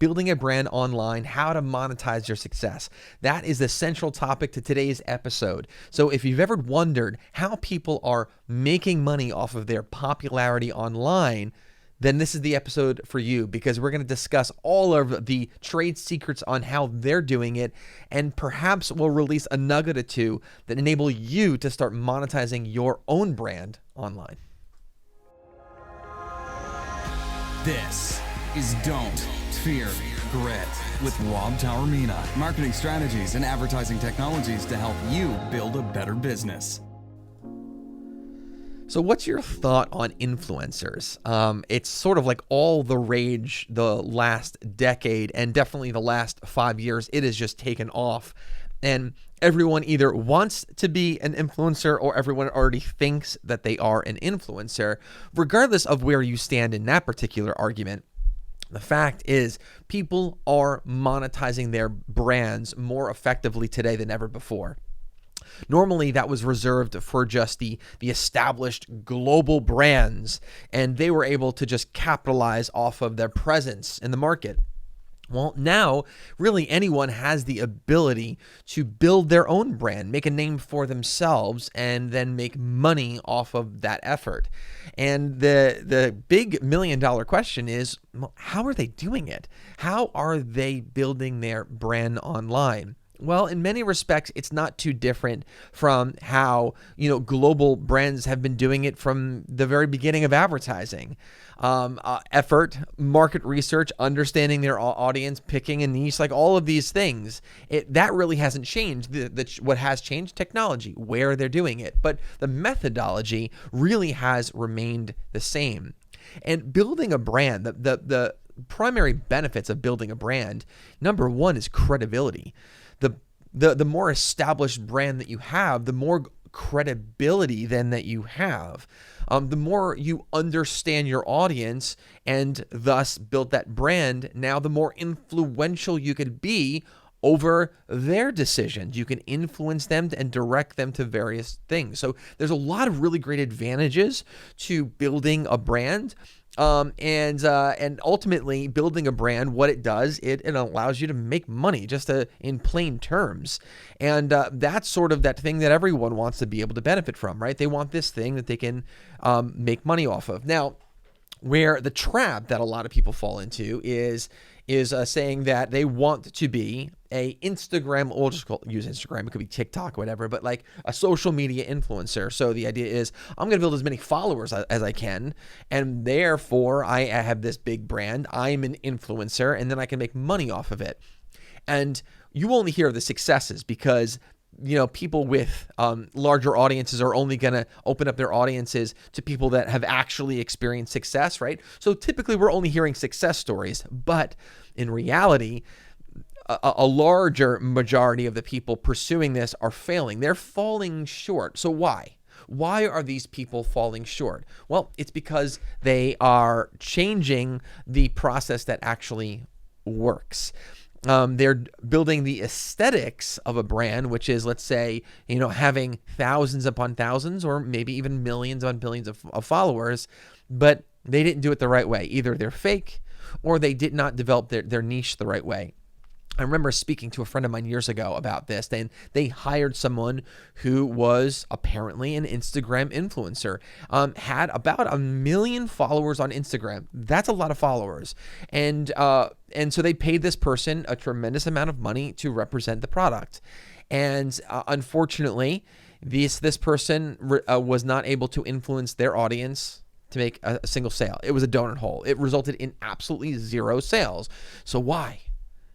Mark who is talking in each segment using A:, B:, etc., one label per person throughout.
A: building a brand online, how to monetize your success. That is the central topic to today's episode. So if you've ever wondered how people are making money off of their popularity online, then this is the episode for you, because we're going to discuss all of the trade secrets on how they're doing it, and perhaps we'll release a nugget or two that enable you to start monetizing your own brand online.
B: This is Don't Fear Grit with Rob Taormina. Marketing strategies and advertising technologies to help you build a better business.
A: So what's your thought on influencers? It's sort of like all the rage the last decade, and definitely the last 5 years. It has just taken off. And everyone either wants to be an influencer or everyone already thinks that they are an influencer. Regardless of where you stand in that particular argument, the fact is people are monetizing their brands more effectively today than ever before. Normally, that was reserved for just the established global brands, and they were able to just capitalize off of their presence in the market. Well, now, really anyone has the ability to build their own brand, make a name for themselves, and then make money off of that effort. And the big $1 million question is, well, how are they doing it? How are they building their brand online? Well, in many respects, it's not too different from how, global brands have been doing it from the very beginning of advertising. Effort, market research, understanding their audience, picking a niche, like all of these things. That really hasn't changed. What has changed? Technology, where they're doing it. But the methodology really has remained the same. And building a brand, the primary benefits of building a brand, number one is credibility. The more established brand that you have, the more credibility then that you have. The more you understand your audience and thus build that brand, now the more influential you could be over their decisions. You can influence them and direct them to various things. So there's a lot of really great advantages to building a brand. And ultimately building a brand, what it does, it allows you to make money, just in plain terms. And that's sort of that thing that everyone wants to be able to benefit from, right? They want this thing that they can make money off of. Now, where the trap that a lot of people fall into is saying that they want to be a Instagram, we'll just use Instagram, it could be TikTok, whatever, but like a social media influencer. So the idea is I'm going to build as many followers as I can, and therefore I have this big brand, I'm an influencer, and then I can make money off of it. And you only hear the successes because people with larger audiences are only going to open up their audiences to people that have actually experienced success, right? So typically we're only hearing success stories, but in reality, a larger majority of the people pursuing this are failing. They're falling short. So why? Why are these people falling short? Well, it's because they are changing the process that actually works. They're building the aesthetics of a brand, which is, let's say, having thousands upon thousands or maybe even millions on billions of followers, but they didn't do it the right way. Either they're fake or they did not develop their niche the right way. I remember speaking to a friend of mine years ago about this. They hired someone who was apparently an Instagram influencer, had about 1 million followers on Instagram. That's a lot of followers. And so they paid this person a tremendous amount of money to represent the product. And unfortunately, this person was not able to influence their audience to make a single sale. It was a donut hole. It resulted in absolutely zero sales. So why?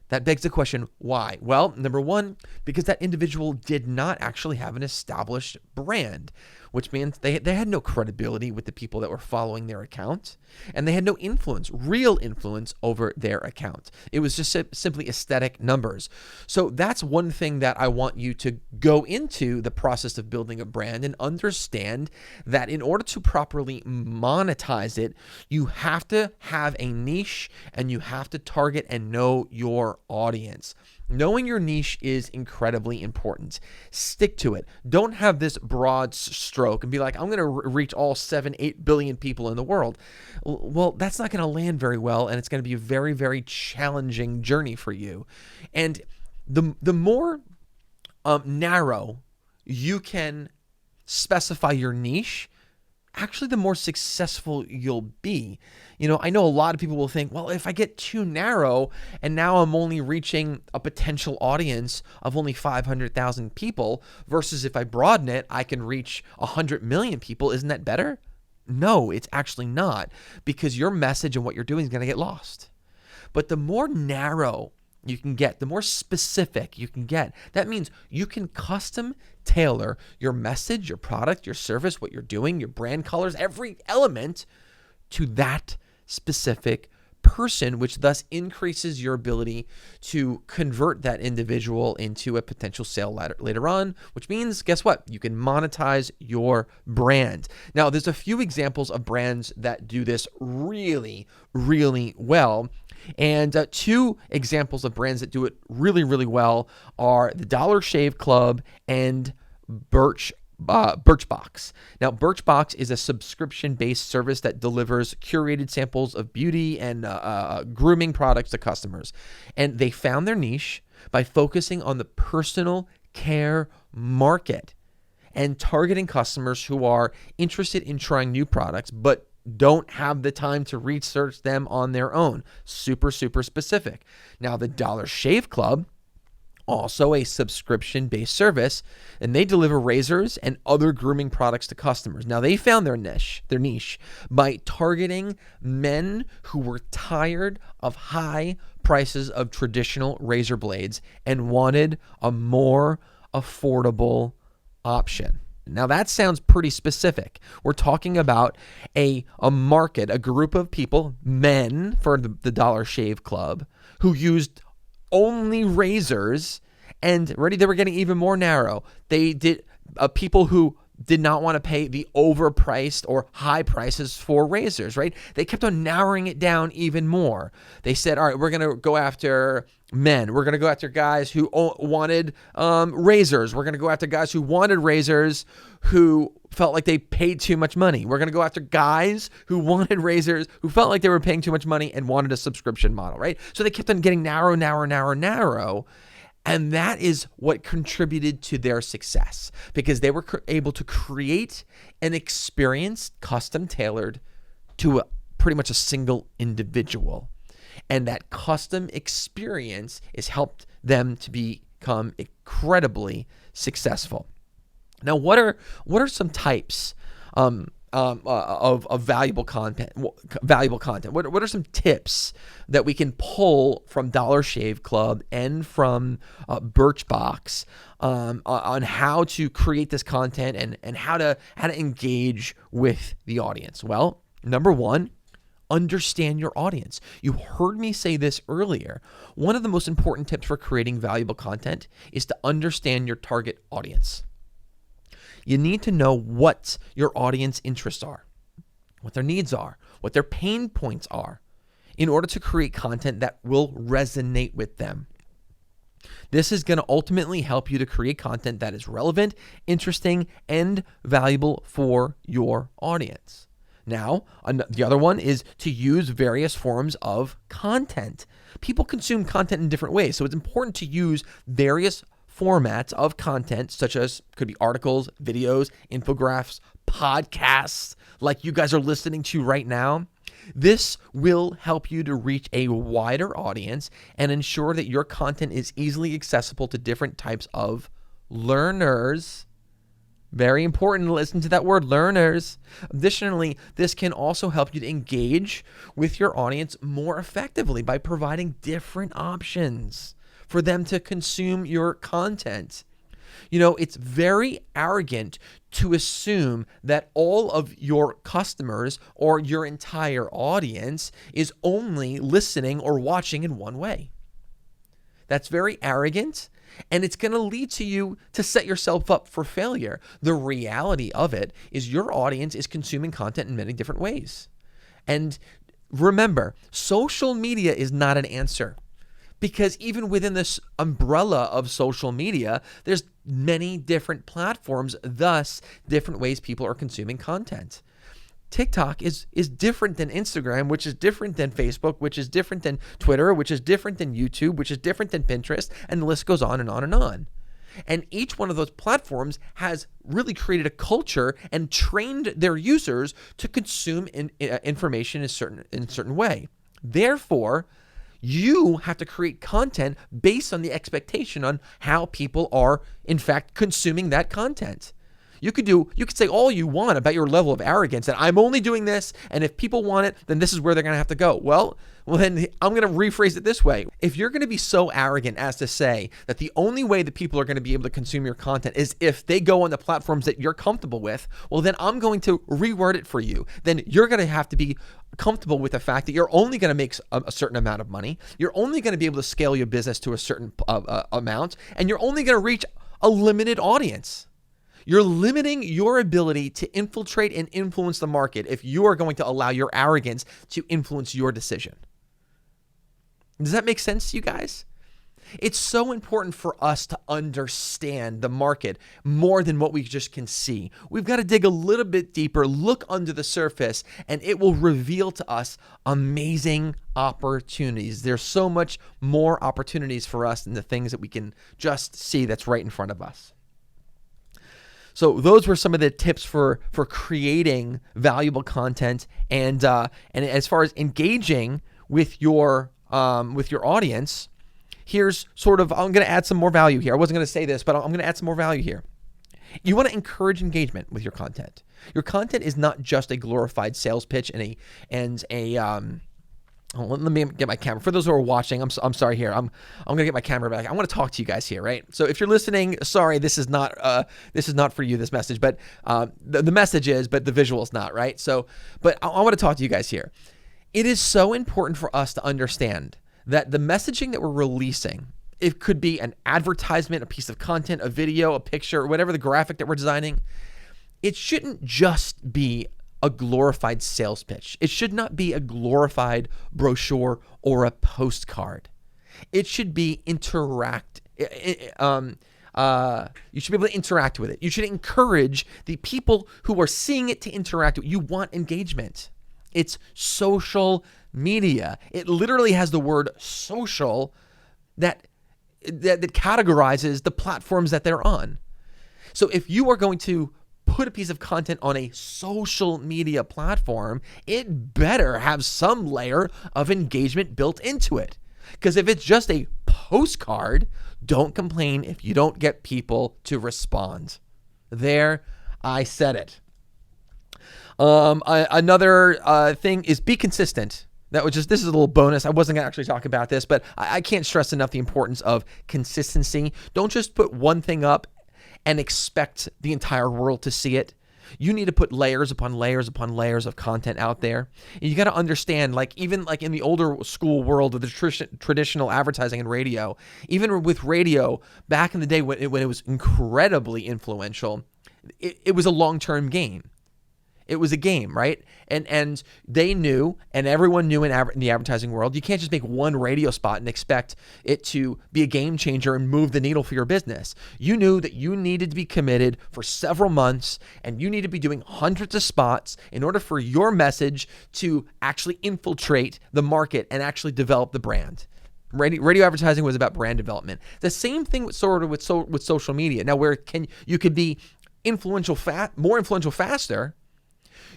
A: That begs the question, why? Well, number one, because that individual did not actually have an established brand, which means they had no credibility with the people that were following their account, and they had no influence, real influence over their account. It was just simply aesthetic numbers. So that's one thing that I want you to go into the process of building a brand and understand that in order to properly monetize it, you have to have a niche and you have to target and know your audience. Knowing your niche is incredibly important. Stick to it. Don't have this broad stroke and be like, I'm going to reach all 7-8 billion people in the world. Well, that's not going to land very well, and it's going to be a very, very challenging journey for you. And the more narrow you can specify your niche, actually the more successful you'll be. I know a lot of people will think, well, if I get too narrow and now I'm only reaching a potential audience of only 500,000 people versus if I broaden it, I can reach 100 million people. Isn't that better? No, it's actually not, because your message and what you're doing is going to get lost. But the more narrow you can get, the more specific you can get. That means you can custom tailor your message, your product, your service, what you're doing, your brand colors, every element to that specific person, which thus increases your ability to convert that individual into a potential sale later on, which means, guess what? You can monetize your brand. Now, there's a few examples of brands that do this really, really well. And two examples of brands that do it really, really well are the Dollar Shave Club and Birchbox. Now, Birchbox is a subscription-based service that delivers curated samples of beauty and grooming products to customers. And they found their niche by focusing on the personal care market and targeting customers who are interested in trying new products, but don't have the time to research them on their own. Super, super specific. Now, the Dollar Shave Club, also a subscription-based service, and they deliver razors and other grooming products to customers. Now, they found their niche by targeting men who were tired of high prices of traditional razor blades and wanted a more affordable option. Now, that sounds pretty specific. We're talking about a market, a group of people, men for the Dollar Shave Club, who used only razors, and they were getting even more narrow. They did people who did not want to pay the overpriced or high prices for razors, right? They kept on narrowing it down even more. They said, all right, we're going to go after men. We're going to go after guys who wanted razors. We're going to go after guys who wanted razors who felt like they paid too much money. We're going to go after guys who wanted razors who felt like they were paying too much money and wanted a subscription model, right? So they kept on getting narrow. And that is what contributed to their success, because they were able to create an experience custom tailored to pretty much a single individual. And that custom experience has helped them to become incredibly successful. Now, what are some types of valuable content? What are some tips that we can pull from Dollar Shave Club and from Birchbox on how to create this content and how to engage with the audience? Well, number one, understand your audience. You heard me say this earlier. One of the most important tips for creating valuable content is to understand your target audience. You need to know what your audience interests are, what their needs are, what their pain points are, in order to create content that will resonate with them. This is going to ultimately help you to create content that is relevant, interesting, and valuable for your audience. Now, the other one is to use various forms of content. People consume content in different ways, so it's important to use various formats of content, such as could be articles, videos, infographics, podcasts, like you guys are listening to right now. This will help you to reach a wider audience and ensure that your content is easily accessible to different types of learners. Very important to listen to that word, learners. Additionally, this can also help you to engage with your audience more effectively by providing different options for them to consume your content. You know, it's very arrogant to assume that all of your customers or your entire audience is only listening or watching in one way. That's very arrogant, and it's going to lead to you to set yourself up for failure. The reality of it is your audience is consuming content in many different ways. And remember, social media is not an answer. Because even within this umbrella of social media, there's many different platforms, thus different ways people are consuming content. TikTok is different than Instagram, which is different than Facebook, which is different than Twitter, which is different than YouTube, which is different than Pinterest, and the list goes on and on and on. And each one of those platforms has really created a culture and trained their users to consume information in a certain way. Therefore, you have to create content based on the expectation on how people are, in fact, consuming that content. You could say all you want about your level of arrogance, that I'm only doing this, and if people want it, then this is where they're going to have to go. Well, then I'm going to rephrase it this way. If you're going to be so arrogant as to say that the only way that people are going to be able to consume your content is if they go on the platforms that you're comfortable with, well, then I'm going to reword it for you. Then you're going to have to be comfortable with the fact that you're only going to make a certain amount of money. You're only going to be able to scale your business to a certain amount, and you're only going to reach a limited audience. You're limiting your ability to infiltrate and influence the market if you are going to allow your arrogance to influence your decision. Does that make sense to you guys? It's so important for us to understand the market more than what we just can see. We've got to dig a little bit deeper, look under the surface, and it will reveal to us amazing opportunities. There's so much more opportunities for us than the things that we can just see that's right in front of us. So those were some of the tips for creating valuable content and as far as engaging with your audience. Here's sort of, I'm going to add some more value here. I wasn't going to say this, but I'm going to add some more value here. You want to encourage engagement with your content. Your content is not just a glorified sales pitch let me get my camera. For those who are watching, I'm sorry here. I'm gonna get my camera back. I want to talk to you guys here, right? So if you're listening, sorry, this is not for you, this message, but the message is, but the visual is not, right? So, but I want to talk to you guys here. It is so important for us to understand that the messaging that we're releasing, it could be an advertisement, a piece of content, a video, a picture, whatever the graphic that we're designing. It shouldn't just be a glorified sales pitch. It should not be a glorified brochure or a postcard. It should be you should be able to interact with it. You should encourage the people who are seeing it to interact with it. You want engagement. It's social media. It literally has the word social that categorizes the platforms that they're on. So if you are going to put a piece of content on a social media platform, it better have some layer of engagement built into it. Because if it's just a postcard, don't complain if you don't get people to respond. There, I said it. Another thing is be consistent. This is a little bonus. I wasn't going to actually talk about this, but I can't stress enough the importance of consistency. Don't just put one thing up and expect the entire world to see it. You need to put layers upon layers upon layers of content out there. And you got to understand, even in the older school world of the traditional advertising and radio, even with radio, back in the day when it was incredibly influential, it was a long-term game. It was a game, right? And they knew, and everyone knew in the advertising world, you can't just make one radio spot and expect it to be a game changer and move the needle for your business. You knew that you needed to be committed for several months, and you need to be doing hundreds of spots in order for your message to actually infiltrate the market and actually develop the brand. Radio advertising was about brand development. The same thing with social media. Now, where you could be more influential faster,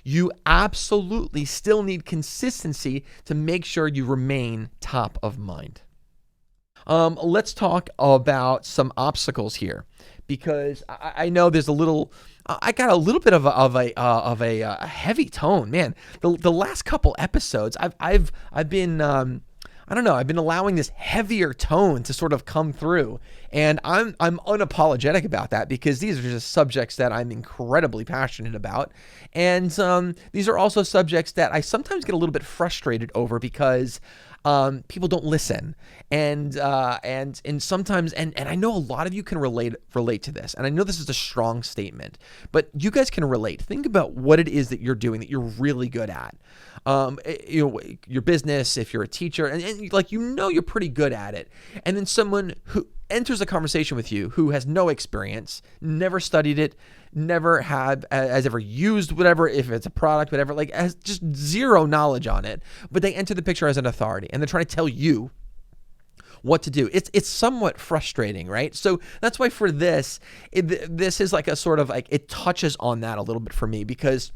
A: you absolutely still need consistency to make sure you remain top of mind. Let's talk about some obstacles here, because I know there's I got a little bit of a heavy tone, man. The last couple episodes, I've been I've been allowing this heavier tone to sort of come through, and I'm unapologetic about that, because these are just subjects that I'm incredibly passionate about, and these are also subjects that I sometimes get a little bit frustrated over, because people don't listen, and sometimes, and I know a lot of you can relate to this, and I know this is a strong statement, but you guys can relate. Think about what it is that you're doing that you're really good at. Your business, if you're a teacher, and like you're pretty good at it, and then someone who enters a conversation with you who has no experience, never studied it, never has ever used whatever, if it's a product, whatever, like has just zero knowledge on it, but they enter the picture as an authority and they're trying to tell you what to do. It's somewhat frustrating, right? So that's why for this is like a sort of like, it touches on that a little bit for me, because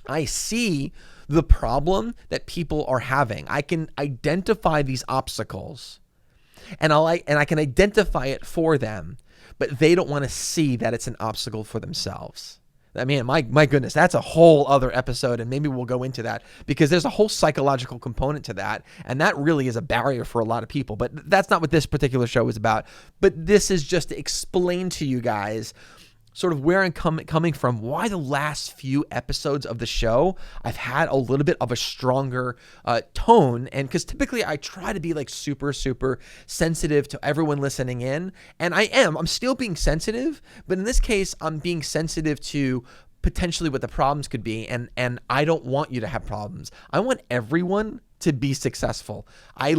A: I see the problem that people are having. I can identify these obstacles and I can identify it for them, but they don't want to see that it's an obstacle for themselves. I mean, my goodness, that's a whole other episode, and maybe we'll go into that, because there's a whole psychological component to that, and that really is a barrier for a lot of people. But that's not what this particular show is about. But this is just to explain to you guys sort of where I'm coming from, why the last few episodes of the show I've had a little bit of a stronger tone, and because typically I try to be like super sensitive to everyone listening in, and I'm still being sensitive, but in this case I'm being sensitive to potentially what the problems could be, and I don't want you to have problems. I want everyone to be successful. I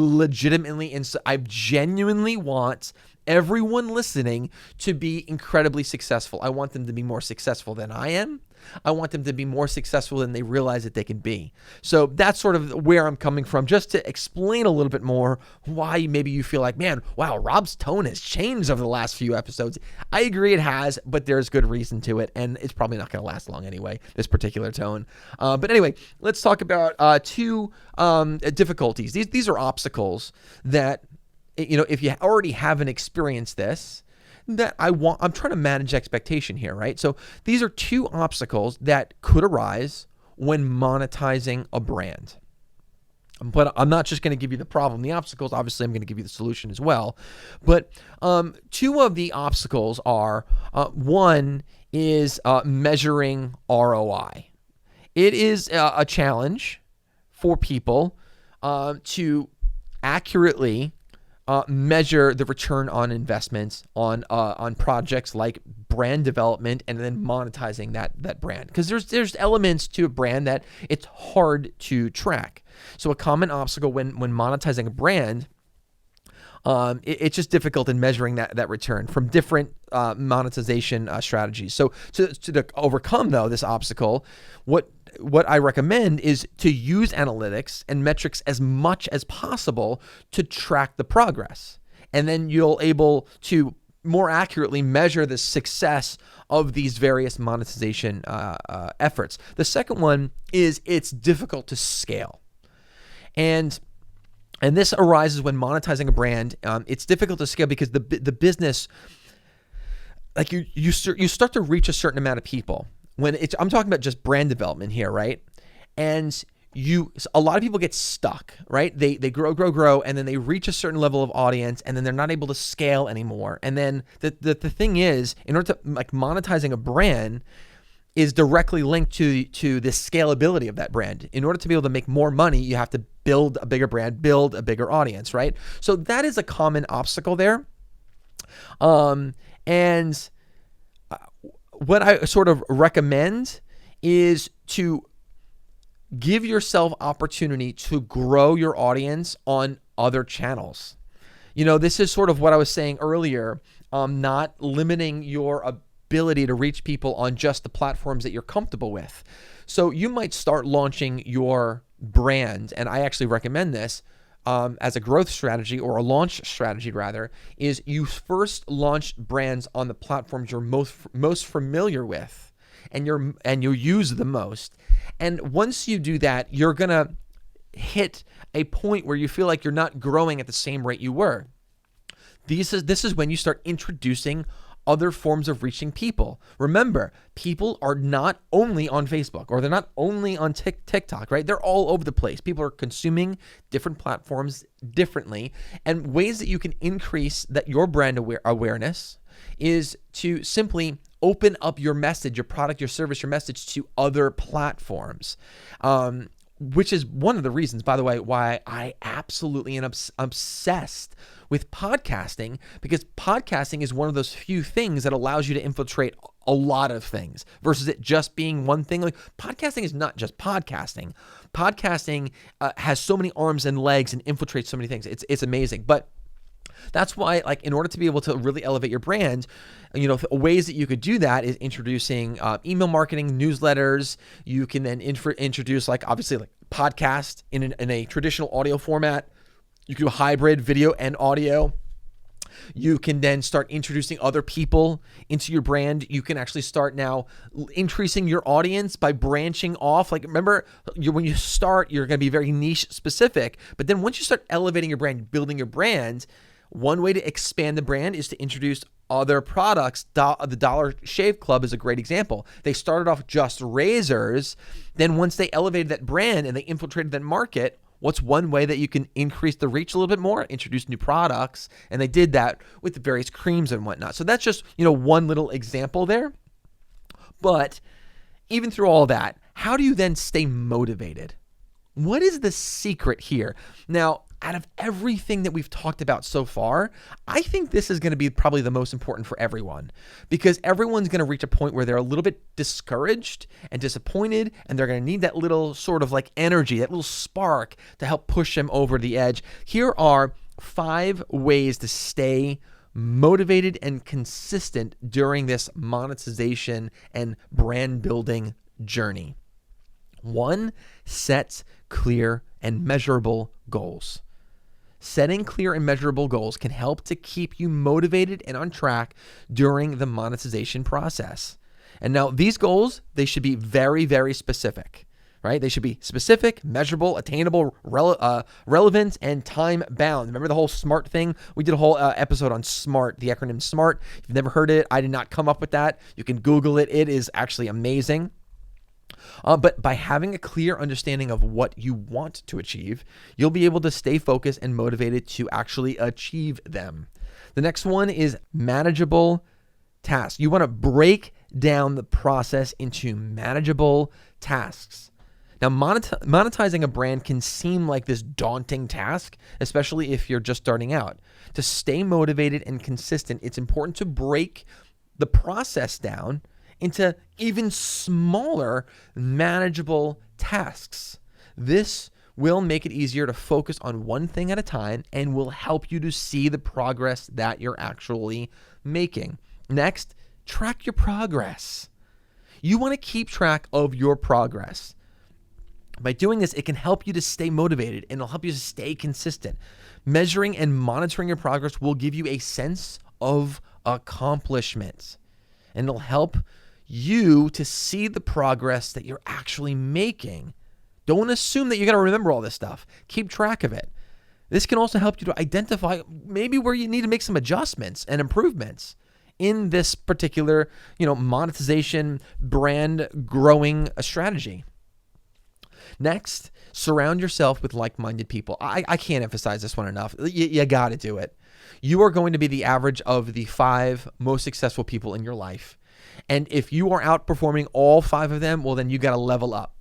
A: genuinely want everyone listening to be incredibly successful. I want them to be more successful than I am. I want them to be more successful than they realize that they can be. So that's sort of where I'm coming from, just to explain a little bit more why maybe you feel like, man, wow, Rob's tone has changed over the last few episodes. I agree it has, but there's good reason to it, and it's probably not going to last long anyway, this particular tone. But anyway, let's talk about two difficulties. These are obstacles that, if you already haven't experienced this, that I'm trying to manage expectation here, right? So these are two obstacles that could arise when monetizing a brand. But I'm not just going to give you the problem, the obstacles. Obviously, I'm going to give you the solution as well. But two of the obstacles are, one is measuring ROI. It is a challenge for people to accurately measure the return on investments on projects like brand development and then monetizing that brand, because there's elements to a brand that it's hard to track. So a common obstacle when monetizing a brand, it's just difficult in measuring that return from different monetization strategies. So to overcome though this obstacle, what I recommend is to use analytics and metrics as much as possible to track the progress. And then you'll able to more accurately measure the success of these various monetization efforts. The second one is it's difficult to scale. And this arises when monetizing a brand. It's difficult to scale because the business, like you start to reach a certain amount of people. I'm talking about just brand development here, right? And a lot of people get stuck, right? They grow, and then they reach a certain level of audience, and then they're not able to scale anymore. And then the thing is, in order to like monetizing a brand is directly linked to the scalability of that brand. In order to be able to make more money, you have to build a bigger brand, build a bigger audience, right? So that is a common obstacle there. And what I sort of recommend is to give yourself opportunity to grow your audience on other channels. This is sort of what I was saying earlier, not limiting your ability to reach people on just the platforms that you're comfortable with. So you might start launching your brand, and I actually recommend this as a growth strategy, or a launch strategy rather, is you first launch brands on the platforms you're most familiar with and you use the most. And once you do that, you're gonna hit a point where you feel like you're not growing at the same rate you were. This is when you start introducing other forms of reaching people. Remember, people are not only on Facebook, or they're not only on TikTok, right? They're all over the place. People are consuming different platforms differently, and ways that you can increase your brand awareness is to simply open up your message, your product, your service, your message to other platforms. which is one of the reasons, by the way, why I absolutely am obsessed with podcasting, because podcasting is one of those few things that allows you to infiltrate a lot of things versus it just being one thing. Like, podcasting is not just podcasting. Podcasting has so many arms and legs and infiltrates so many things. It's amazing. But that's why, like, in order to be able to really elevate your brand, ways that you could do that is introducing email marketing, newsletters. You can then introduce, like, obviously, like, podcast in a traditional audio format. You can do hybrid video and audio. You can then start introducing other people into your brand. You can actually start now increasing your audience by branching off. Like, remember, when you start, you're going to be very niche specific. But then once you start elevating your brand, building your brand, one way to expand the brand is to introduce other products. The Dollar Shave Club is a great example. They started off just razors. Then once they elevated that brand and they infiltrated that market, what's one way that you can increase the reach a little bit more? Introduce new products. And they did that with the various creams and whatnot. So that's just, one little example there. But even through all that, how do you then stay motivated? What is the secret here? Now, out of everything that we've talked about so far, I think this is going to be probably the most important for everyone, because everyone's going to reach a point where they're a little bit discouraged and disappointed, and they're going to need that little sort of like energy, that little spark to help push them over the edge. Here are 5 ways to stay motivated and consistent during this monetization and brand building journey. 1, set clear and measurable goals. Setting clear and measurable goals can help to keep you motivated and on track during the monetization process. And now these goals, they should be very, very specific, right? They should be specific, measurable, attainable, relevant, and time bound. Remember the whole SMART thing? We did a whole episode on SMART, the acronym SMART. If you've never heard it, I did not come up with that. You can Google it. It is actually amazing. But by having a clear understanding of what you want to achieve, you'll be able to stay focused and motivated to actually achieve them. The next one is manageable tasks. You want to break down the process into manageable tasks. Now, monetizing a brand can seem like this daunting task, especially if you're just starting out. To stay motivated and consistent, it's important to break the process down into even smaller, manageable tasks. This will make it easier to focus on one thing at a time and will help you to see the progress that you're actually making. Next, track your progress. You want to keep track of your progress. By doing this, it can help you to stay motivated and it'll help you to stay consistent. Measuring and monitoring your progress will give you a sense of accomplishment, and it'll help you to see the progress that you're actually making. Don't assume that you're going to remember all this stuff. Keep track of it. This can also help you to identify maybe where you need to make some adjustments and improvements in this particular, monetization brand growing strategy. Next, surround yourself with like-minded people. I can't emphasize this one enough. You got to do it. You are going to be the average of the 5 most successful people in your life. And if you are outperforming all 5 of them, well, then you got to level up.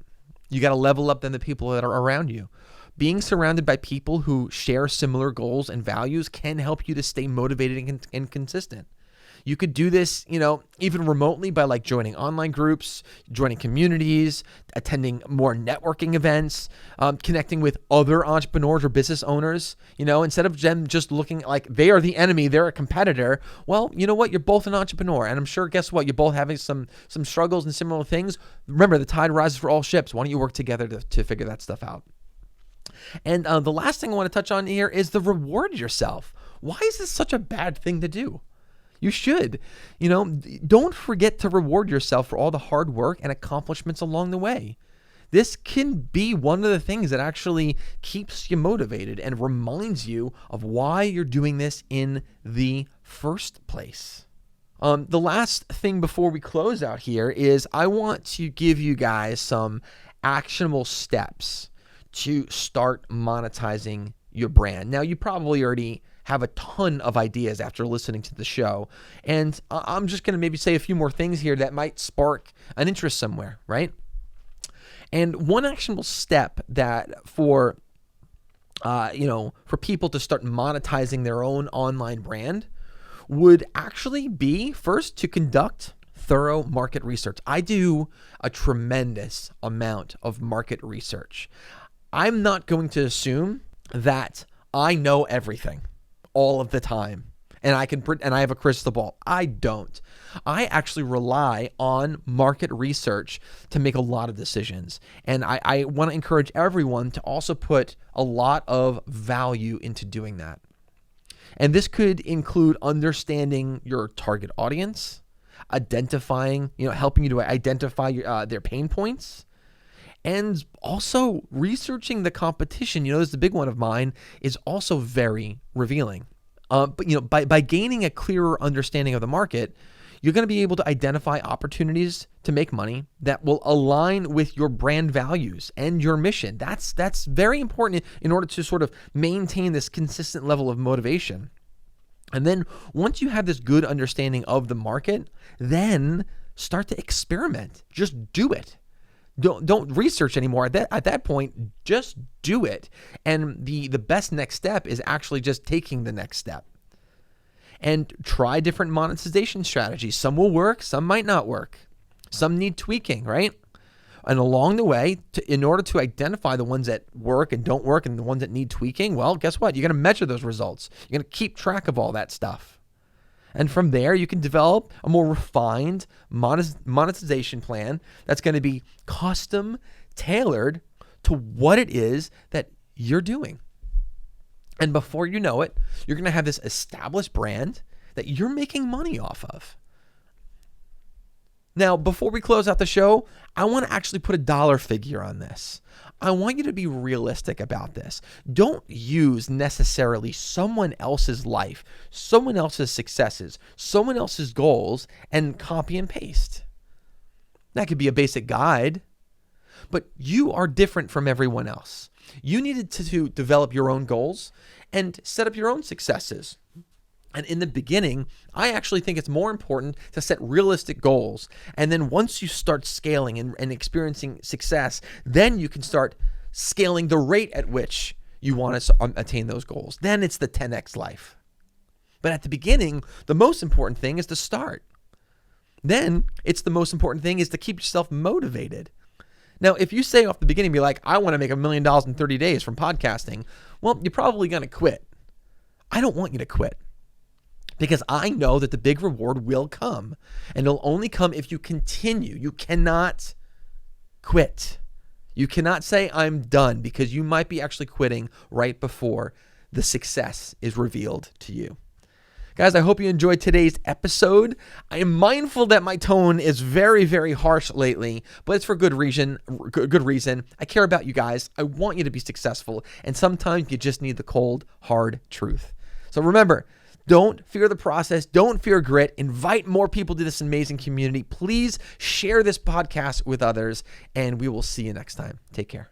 A: You got to level up than the people that are around you. Being surrounded by people who share similar goals and values can help you to stay motivated and consistent. You could do this, even remotely by like joining online groups, joining communities, attending more networking events, connecting with other entrepreneurs or business owners. Instead of them just looking like they are the enemy, they're a competitor. Well, you know what? You're both an entrepreneur, and I'm sure, guess what? You're both having some struggles and similar things. Remember, the tide rises for all ships. Why don't you work together to figure that stuff out? And the last thing I want to touch on here is the reward yourself. Why is this such a bad thing to do? You should. Don't forget to reward yourself for all the hard work and accomplishments along the way. This can be one of the things that actually keeps you motivated and reminds you of why you're doing this in the first place. The last thing before we close out here is I want to give you guys some actionable steps to start monetizing your brand. Now, you probably already have a ton of ideas after listening to the show, and I'm just going to maybe say a few more things here that might spark an interest somewhere, right? And one actionable step that for people to start monetizing their own online brand would actually be first to conduct thorough market research. I do a tremendous amount of market research. I'm not going to assume that I know everything all of the time and I have a crystal ball. I don't. I actually rely on market research to make a lot of decisions. And I want to encourage everyone to also put a lot of value into doing that. And this could include understanding your target audience, identifying, helping you to identify their pain points, and also researching the competition. This is the big one of mine, is also very revealing. But by gaining a clearer understanding of the market, you're going to be able to identify opportunities to make money that will align with your brand values and your mission. That's very important in order to sort of maintain this consistent level of motivation. And then once you have this good understanding of the market, then start to experiment. Just do it. Don't research anymore. At that point, just do it. And the best next step is actually just taking the next step. And try different monetization strategies. Some will work, some might not work. Some need tweaking, right? And along the way, in order to identify the ones that work and don't work and the ones that need tweaking, well, guess what? You're going to measure those results. You're going to keep track of all that stuff. And from there, you can develop a more refined monetization plan that's going to be custom tailored to what it is that you're doing. And before you know it, you're going to have this established brand that you're making money off of. Now, before we close out the show, I want to actually put a dollar figure on this. I want you to be realistic about this. Don't use necessarily someone else's life, someone else's successes, someone else's goals, and copy and paste. That could be a basic guide, but you are different from everyone else. You needed to develop your own goals and set up your own successes. And in the beginning, I actually think it's more important to set realistic goals. And then once you start scaling and experiencing success, then you can start scaling the rate at which you want to attain those goals. Then it's the 10x life. But at the beginning, the most important thing is to start. Then it's the most important thing is to keep yourself motivated. Now, if you say off the beginning, be like, I want to make $1 million in 30 days from podcasting, well, you're probably going to quit. I don't want you to quit. Because I know that the big reward will come, and it'll only come if you continue. You cannot quit. You cannot say, I'm done, because you might be actually quitting right before the success is revealed to you. Guys, I hope you enjoyed today's episode. I am mindful that my tone is very, very harsh lately, but it's for good reason. I care about you guys. I want you to be successful, and sometimes you just need the cold, hard truth. So remember, don't fear the process. Don't fear grit. Invite more people to this amazing community. Please share this podcast with others, and we will see you next time. Take care.